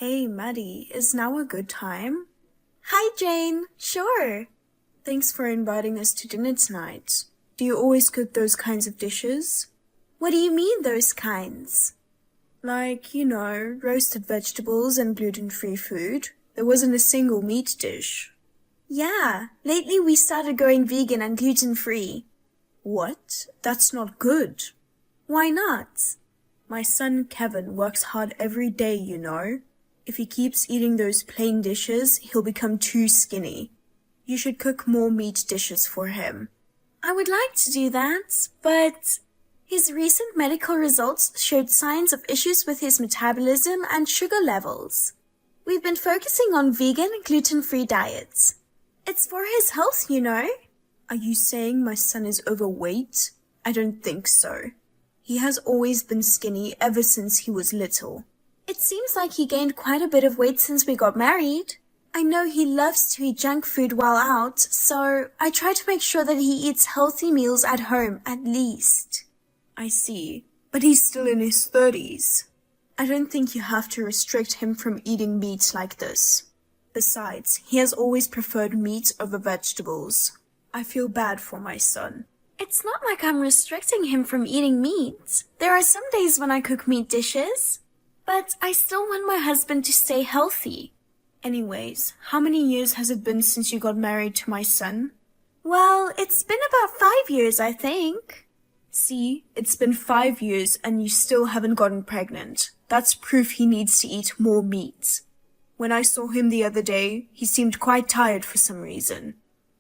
Hey, Maddie, is now a good time? Hi, Jane. Sure. Thanks for inviting us to dinner tonight. Do you always cook those kinds of dishes? What do you mean, those kinds? Like, roasted vegetables and gluten-free food. There wasn't a single meat dish. Yeah, lately we started going vegan and gluten-free. What? That's not good. Why not? My son Kevin works hard every day, If he keeps eating those plain dishes, he'll become too skinny. You should cook more meat dishes for him. I would like to do that, but his recent medical results showed signs of issues with his metabolism and sugar levels. We've been focusing on vegan, gluten-free diets. It's for his health, Are you saying my son is overweight? I don't think so. He has always been skinny ever since he was little. It seems like he gained quite a bit of weight since we got married. I know he loves to eat junk food while out, so I try to make sure that he eats healthy meals at home at least. I see, but he's still in his 30s. I don't think you have to restrict him from eating meat like this. Besides, he has always preferred meat over vegetables. I feel bad for my son. It's not like I'm restricting him from eating meat. There are some days when I cook meat dishes, but I still want my husband to stay healthy. Anyways, how many years has it been since you got married to my son? Well, it's been about 5 years, I think. See, it's been 5 years and you still haven't gotten pregnant. That's proof he needs to eat more meat. When I saw him the other day, he seemed quite tired for some reason.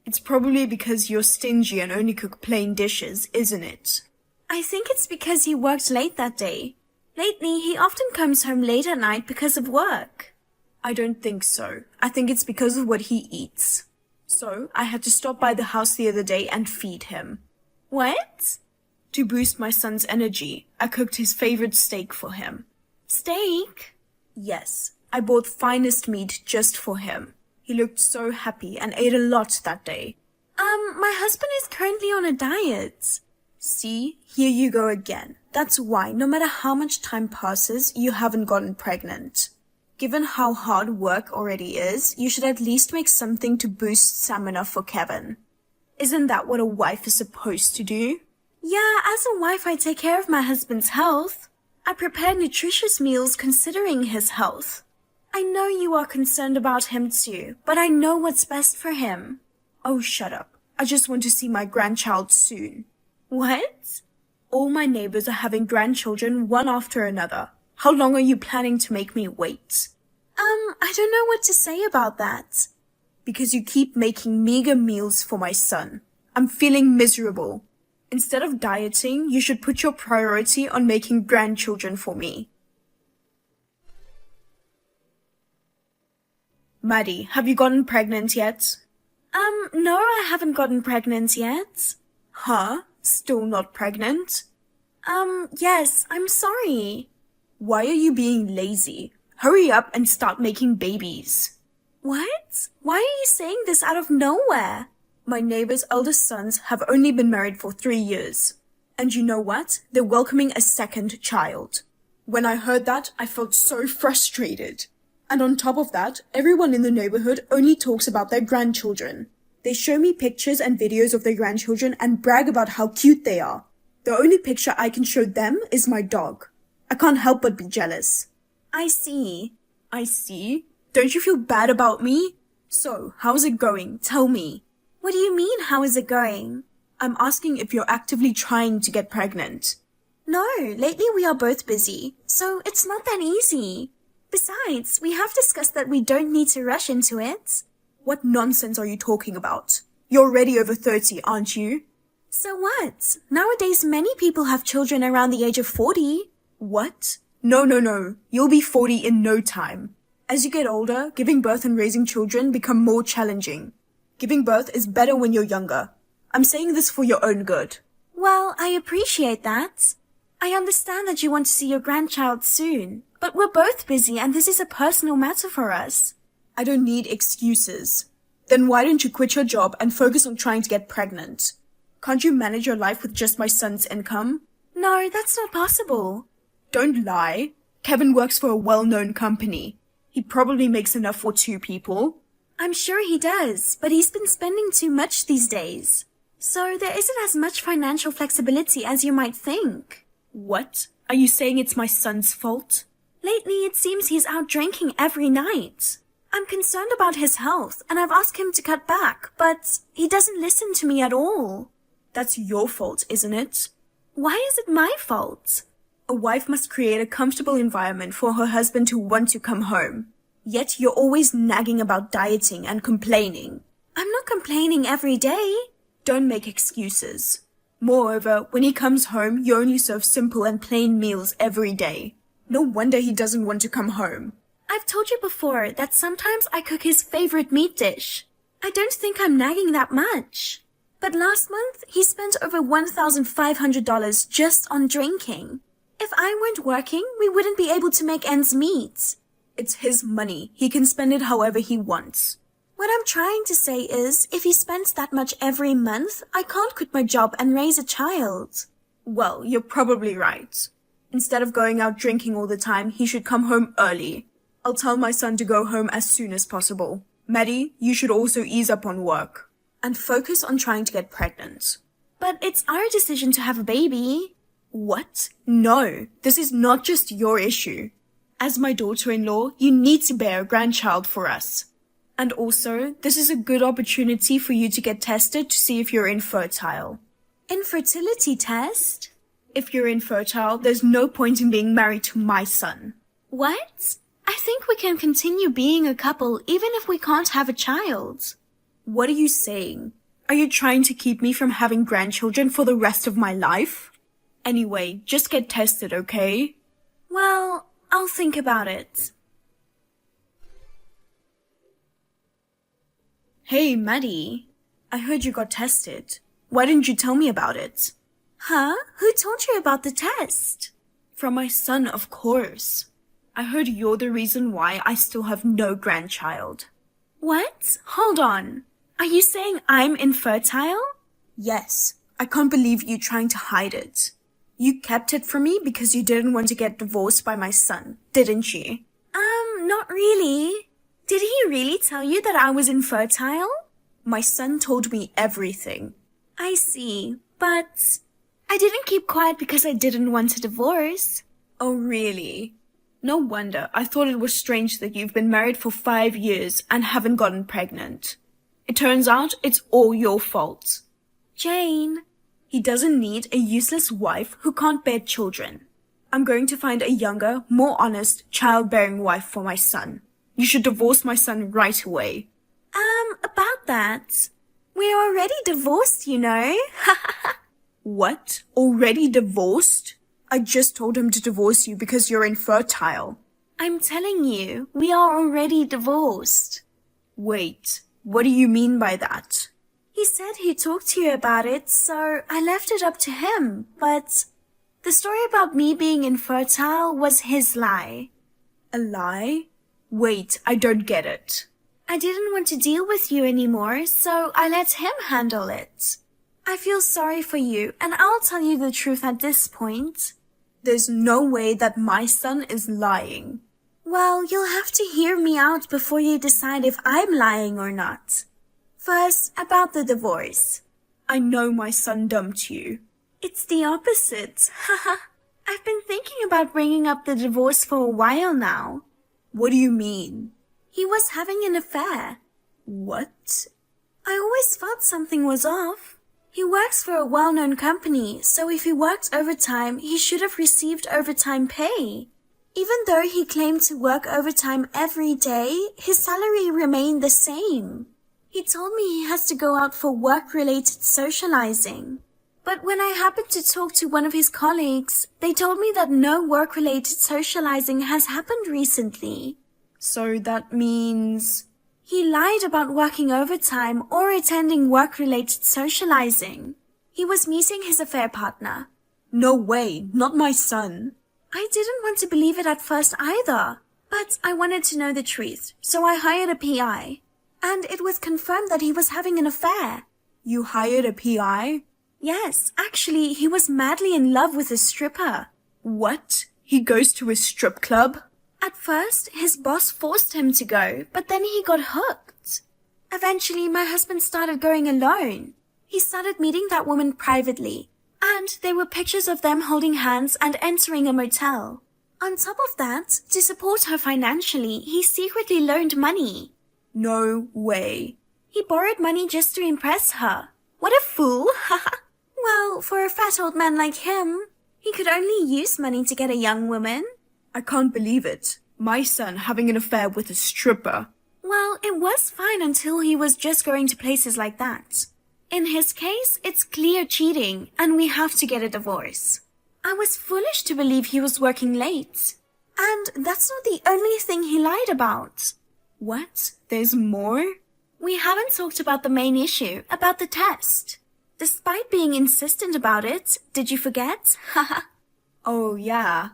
It's probably because you're stingy and only cook plain dishes, isn't it? I think it's because he worked late that day. Lately, he often comes home late at night because of work. I don't think so. I think it's because of what he eats. So, I had to stop by the house the other day and feed him. What? To boost my son's energy, I cooked his favorite steak for him. Steak? Yes, I bought finest meat just for him. He looked so happy and ate a lot that day. My husband is currently on a diet. See, here you go again. That's why, no matter how much time passes, you haven't gotten pregnant. Given how hard work already is, you should at least make something to boost stamina for Kevin. Isn't that what a wife is supposed to do? Yeah, as a wife, I take care of my husband's health. I prepare nutritious meals considering his health. I know you are concerned about him too, but I know what's best for him. Oh, shut up. I just want to see my grandchild soon. What? All my neighbors are having grandchildren one after another. How long are you planning to make me wait? I don't know what to say about that. Because you keep making meager meals for my son. I'm feeling miserable. Instead of dieting, you should put your priority on making grandchildren for me. Maddie, have you gotten pregnant yet? No, I haven't gotten pregnant yet. Huh? Still not pregnant? Yes, I'm sorry. Why are you being lazy? Hurry up and start making babies. What? Why are you saying this out of nowhere? My neighbor's eldest sons have only been married for 3 years. And you know what? They're welcoming a second child. When I heard that, I felt so frustrated. And on top of that, everyone in the neighborhood only talks about their grandchildren. They show me pictures and videos of their grandchildren and brag about how cute they are. The only picture I can show them is my dog. I can't help but be jealous. I see. I see? Don't you feel bad about me? So, how's it going? Tell me. What do you mean, how is it going? I'm asking if you're actively trying to get pregnant. No, lately we are both busy, so it's not that easy. Besides, we have discussed that we don't need to rush into it. What nonsense are you talking about? You're already over 30, aren't you? So what? Nowadays many people have children around the age of 40. What? No. You'll be 40 in no time. As you get older, giving birth and raising children become more challenging. Giving birth is better when you're younger. I'm saying this for your own good. Well, I appreciate that. I understand that you want to see your grandchild soon, but we're both busy and this is a personal matter for us. I don't need excuses. Then why don't you quit your job and focus on trying to get pregnant? Can't you manage your life with just my son's income? No, that's not possible. Don't lie. Kevin works for a well-known company. He probably makes enough for 2 people. I'm sure he does, but he's been spending too much these days. So there isn't as much financial flexibility as you might think. What? Are you saying it's my son's fault? Lately, it seems he's out drinking every night. I'm concerned about his health, and I've asked him to cut back, but he doesn't listen to me at all. That's your fault, isn't it? Why is it my fault? A wife must create a comfortable environment for her husband to want to come home. Yet you're always nagging about dieting and complaining. I'm not complaining every day. Don't make excuses. Moreover, when he comes home, you only serve simple and plain meals every day. No wonder he doesn't want to come home. I've told you before that sometimes I cook his favorite meat dish. I don't think I'm nagging that much. But last month, he spent over $1,500 just on drinking. If I weren't working, we wouldn't be able to make ends meet. It's his money. He can spend it however he wants. What I'm trying to say is, if he spends that much every month, I can't quit my job and raise a child. Well, you're probably right. Instead of going out drinking all the time, he should come home early. I'll tell my son to go home as soon as possible. Maddie, you should also ease up on work and focus on trying to get pregnant. But it's our decision to have a baby. What? No, this is not just your issue. As my daughter-in-law, you need to bear a grandchild for us. And also, this is a good opportunity for you to get tested to see if you're infertile. Infertility test? If you're infertile, there's no point in being married to my son. What? I think we can continue being a couple even if we can't have a child. What are you saying? Are you trying to keep me from having grandchildren for the rest of my life? Anyway, just get tested, okay? Well, I'll think about it. Hey, Maddie. I heard you got tested. Why didn't you tell me about it? Huh? Who told you about the test? From my son, of course. I heard you're the reason why I still have no grandchild. What? Hold on. Are you saying I'm infertile? Yes. I can't believe you trying to hide it. You kept it from me because you didn't want to get divorced by my son, didn't you? Not really. Did he really tell you that I was infertile? My son told me everything. I see, but I didn't keep quiet because I didn't want a divorce. Oh, really? No wonder. I thought it was strange that you've been married for 5 years and haven't gotten pregnant. It turns out it's all your fault. Jane. He doesn't need a useless wife who can't bear children. I'm going to find a younger, more honest, childbearing wife for my son. You should divorce my son right away. About that. We're already divorced, you know. What? Already divorced? I just told him to divorce you because you're infertile. I'm telling you, we are already divorced. Wait, what do you mean by that? He said he'd talk to you about it, so I left it up to him, but the story about me being infertile was his lie. A lie? Wait, I don't get it. I didn't want to deal with you anymore, so I let him handle it. I feel sorry for you, and I'll tell you the truth at this point. There's no way that my son is lying. Well, you'll have to hear me out before you decide if I'm lying or not. First, about the divorce. I know my son dumped you. It's the opposite. Haha. I've been thinking about bringing up the divorce for a while now. What do you mean? He was having an affair. What? I always felt something was off. He works for a well-known company, so if he worked overtime, he should have received overtime pay. Even though he claimed to work overtime every day, his salary remained the same. He told me he has to go out for work-related socializing. But when I happened to talk to one of his colleagues, they told me that no work-related socializing has happened recently. So that means... He lied about working overtime or attending work-related socializing. He was meeting his affair partner. No way, not my son. I didn't want to believe it at first either, but I wanted to know the truth, so I hired a PI. And it was confirmed that he was having an affair. You hired a PI? Yes, actually, he was madly in love with a stripper. What? He goes to a strip club? At first, his boss forced him to go, but then he got hooked. Eventually, my husband started going alone. He started meeting that woman privately, and there were pictures of them holding hands and entering a motel. On top of that, to support her financially, he secretly loaned money. No way. He borrowed money just to impress her. What a fool! Well, for a fat old man like him, he could only use money to get a young woman. I can't believe it. My son having an affair with a stripper. Well, it was fine until he was just going to places like that. In his case, it's clear cheating, and we have to get a divorce. I was foolish to believe he was working late. And that's not the only thing he lied about. What? There's more? We haven't talked about the main issue, about the test. Despite being insistent about it, did you forget? Oh, yeah.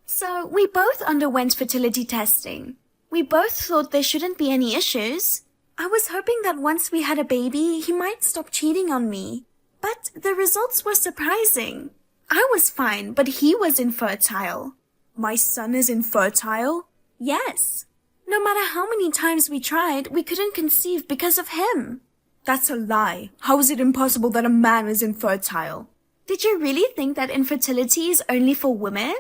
So, we both underwent fertility testing. We both thought there shouldn't be any issues. I was hoping that once we had a baby, he might stop cheating on me. But the results were surprising. I was fine, but he was infertile. My son is infertile? Yes. No matter how many times we tried, we couldn't conceive because of him. That's a lie. How is it impossible that a man is infertile? Did you really think that infertility is only for women?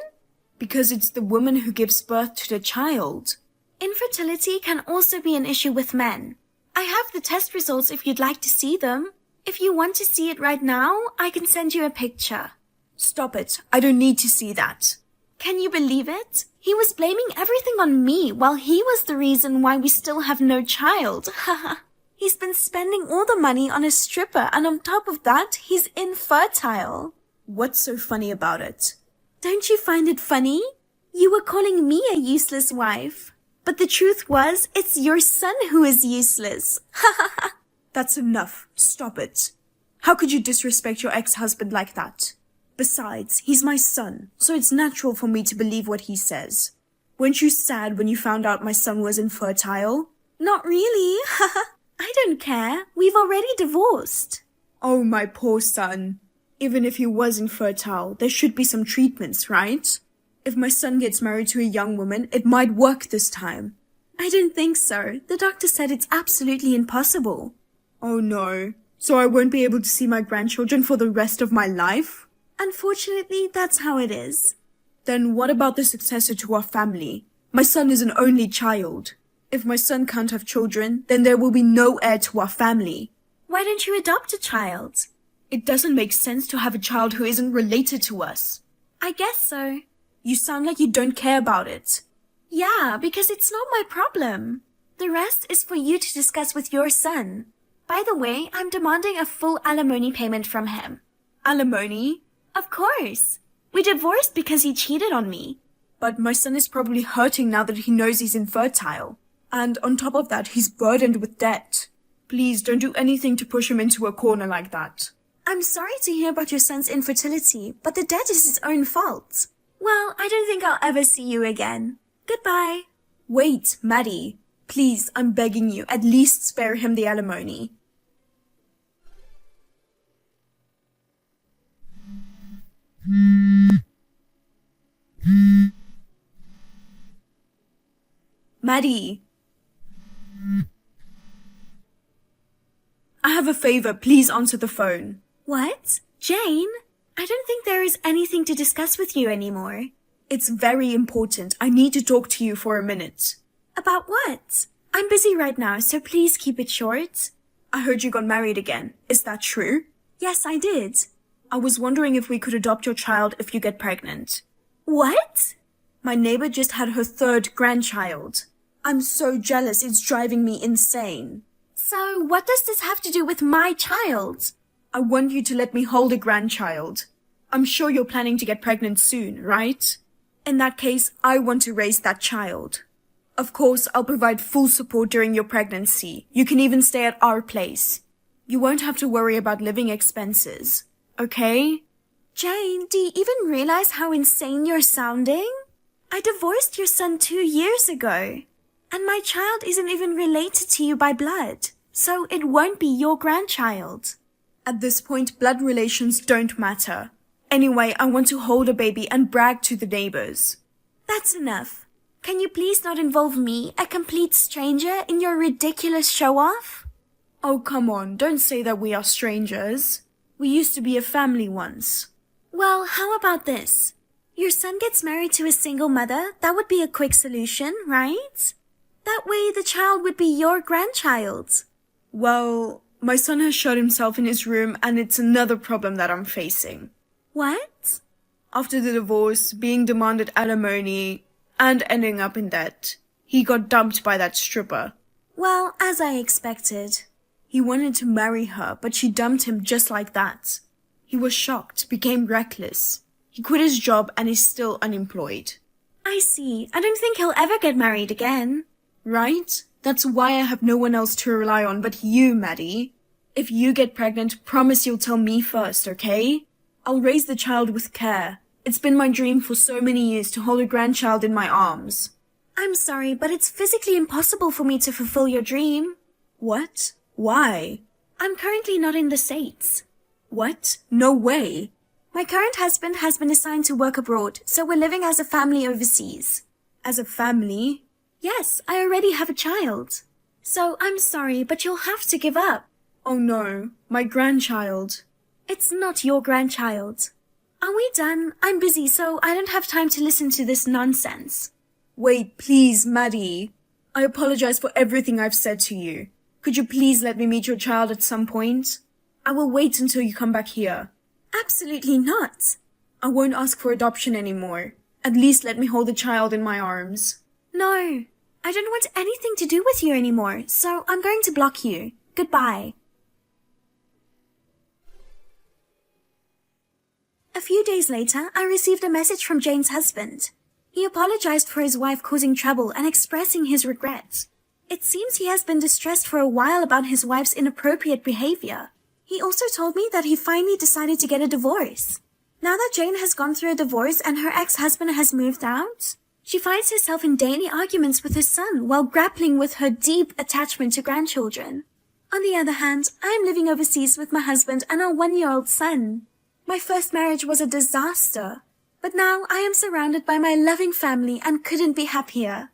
Because it's the woman who gives birth to the child. Infertility can also be an issue with men. I have the test results if you'd like to see them. If you want to see it right now, I can send you a picture. Stop it. I don't need to see that. Can you believe it? He was blaming everything on me while he was the reason why we still have no child. Haha. He's been spending all the money on a stripper, and on top of that, he's infertile. What's so funny about it? Don't you find it funny? You were calling me a useless wife. But the truth was, it's your son who is useless. That's enough. Stop it. How could you disrespect your ex-husband like that? Besides, he's my son, so it's natural for me to believe what he says. Weren't you sad when you found out my son was infertile? Not really. I don't care. We've already divorced. Oh, my poor son. Even if he was infertile, there should be some treatments, right? If my son gets married to a young woman, it might work this time. I don't think so. The doctor said it's absolutely impossible. Oh no. So I won't be able to see my grandchildren for the rest of my life? Unfortunately, that's how it is. Then what about the successor to our family? My son is an only child. If my son can't have children, then there will be no heir to our family. Why don't you adopt a child? It doesn't make sense to have a child who isn't related to us. I guess so. You sound like you don't care about it. Yeah, because it's not my problem. The rest is for you to discuss with your son. By the way, I'm demanding a full alimony payment from him. Alimony? Of course. We divorced because he cheated on me. But my son is probably hurting now that he knows he's infertile. And on top of that, he's burdened with debt. Please don't do anything to push him into a corner like that. I'm sorry to hear about your son's infertility, but the debt is his own fault. Well, I don't think I'll ever see you again. Goodbye. Wait, Maddie. Please, I'm begging you, at least spare him the alimony. Maddie. I have a favor. Please answer the phone. What? Jane? I don't think there is anything to discuss with you anymore. It's very important. I need to talk to you for a minute. About what? I'm busy right now, so please keep it short. I heard you got married again. Is that true? Yes, I did. I was wondering if we could adopt your child if you get pregnant. What? My neighbor just had her third grandchild. I'm so jealous, it's driving me insane. So, what does this have to do with my child? I want you to let me hold a grandchild. I'm sure you're planning to get pregnant soon, right? In that case, I want to raise that child. Of course, I'll provide full support during your pregnancy. You can even stay at our place. You won't have to worry about living expenses. Okay? Jane, do you even realize how insane you're sounding? I divorced your son 2 years ago. And my child isn't even related to you by blood. So it won't be your grandchild. At this point, blood relations don't matter. Anyway, I want to hold a baby and brag to the neighbors. That's enough. Can you please not involve me, a complete stranger, in your ridiculous show-off? Oh, come on, don't say that we are strangers. We used to be a family once. Well, how about this? Your son gets married to a single mother. That would be a quick solution, right? That way the child would be your grandchild. Well, my son has shut himself in his room and it's another problem that I'm facing. What? After the divorce, being demanded alimony, and ending up in debt, he got dumped by that stripper. Well, as I expected. He wanted to marry her, but she dumped him just like that. He was shocked, became reckless. He quit his job and is still unemployed. I see. I don't think he'll ever get married again. Right? That's why I have no one else to rely on but you, Maddie. If you get pregnant, promise you'll tell me first, okay? I'll raise the child with care. It's been my dream for so many years to hold a grandchild in my arms. I'm sorry, but it's physically impossible for me to fulfill your dream. What? Why? I'm currently not in the States. What? No way. My current husband has been assigned to work abroad, so we're living as a family overseas. As a family? Yes, I already have a child. So I'm sorry, but you'll have to give up. Oh no, my grandchild. It's not your grandchild. Are we done? I'm busy, so I don't have time to listen to this nonsense. Wait, please, Maddie. I apologize for everything I've said to you. Could you please let me meet your child at some point? I will wait until you come back here. Absolutely not. I won't ask for adoption anymore. At least let me hold the child in my arms. No, I don't want anything to do with you anymore, so I'm going to block you. Goodbye. A few days later, I received a message from Jane's husband. He apologized for his wife causing trouble and expressing his regret. It seems he has been distressed for a while about his wife's inappropriate behavior. He also told me that he finally decided to get a divorce. Now that Jane has gone through a divorce and her ex-husband has moved out, she finds herself in daily arguments with her son while grappling with her deep attachment to grandchildren. On the other hand, I am living overseas with my husband and our 1-year-old son. My first marriage was a disaster, but now I am surrounded by my loving family and couldn't be happier.